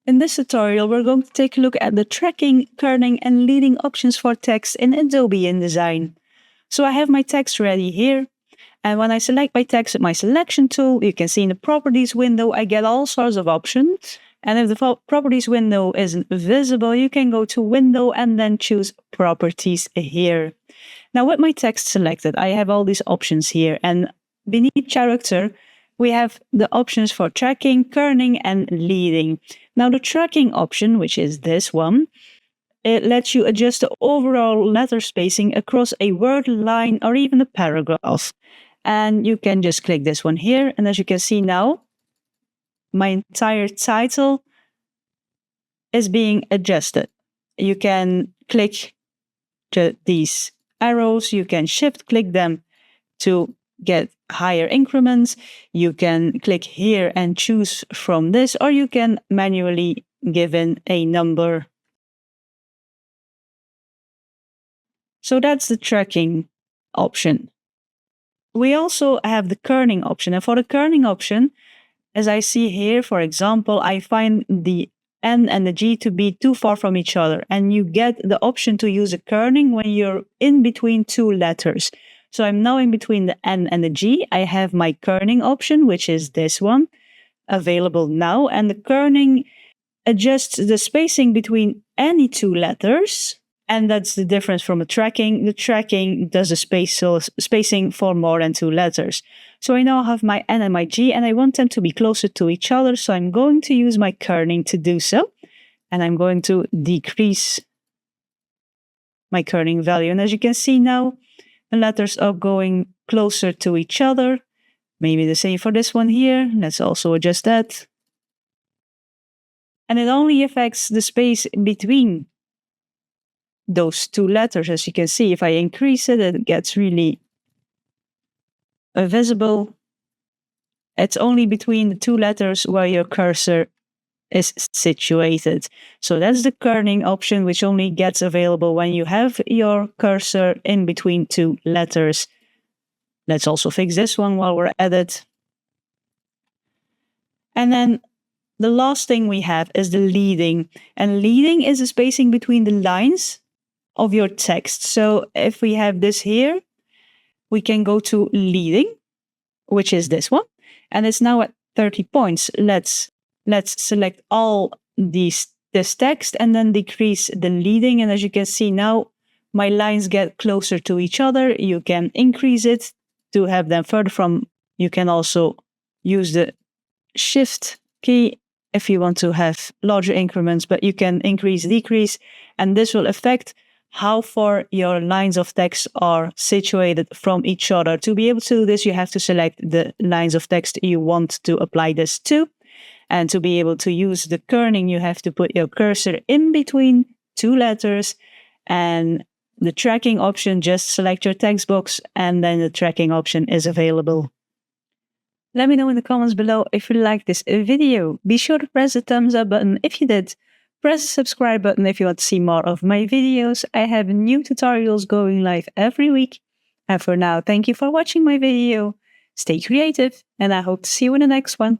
In this tutorial, we're going to take a look at the tracking, kerning, and leading options for text in Adobe InDesign. So I have my text ready here, and when I select my text with my selection tool, you can see in the Properties window, I get all sorts of options. And if the Properties window isn't visible, you can go to Window and then choose Properties here. Now with my text selected, I have all these options here, and beneath character, we have the options for tracking, kerning, and leading. Now the tracking option, which is this one, it lets you adjust the overall letter spacing across a word, line, or even a paragraph. And you can just click this one here, and as you can see now, my entire title is being adjusted. You can click these arrows, you can shift click them to get higher increments. You can click here and choose from this, or you can manually give in a number. So that's the tracking option. We also have the kerning option. And for the kerning option, as I see here, for example, I find the N and the G to be too far from each other. And you get the option to use a kerning when you're in between two letters. So I'm now in between the N and the G. I have my kerning option, which is this one, available now. And the kerning adjusts the spacing between any two letters. And that's the difference from the tracking. The tracking does the spacing for more than two letters. So I now have my N and my G, and I want them to be closer to each other. So I'm going to use my kerning to do so. And I'm going to decrease my kerning value. And as you can see now, the letters are going closer to each other. Maybe the same for this one here. Let's also adjust that. And it only affects the space between those two letters. As you can see, if I increase it, it gets really visible. It's only between the two letters where your cursor is situated. So that's the kerning option, which only gets available when you have your cursor in between two letters. Let's also fix this one while we're at it. And then the last thing we have is the leading. And leading is the spacing between the lines of your text. So if we have this here, we can go to leading, which is this one. And it's now at 30 points. Let's select all this text and then decrease the leading. And as you can see now, my lines get closer to each other. You can increase it to have them further from. You can also use the Shift key if you want to have larger increments, but you can increase, decrease, and this will affect how far your lines of text are situated from each other. To be able to do this, you have to select the lines of text you want to apply this to. And to be able to use the kerning, you have to put your cursor in between two letters. And the tracking option, just select your text box, and then the tracking option is available. Let me know in the comments below if you liked this video. Be sure to press the thumbs up button if you did. Press the subscribe button if you want to see more of my videos. I have new tutorials going live every week. And for now, thank you for watching my video. Stay creative, and I hope to see you in the next one.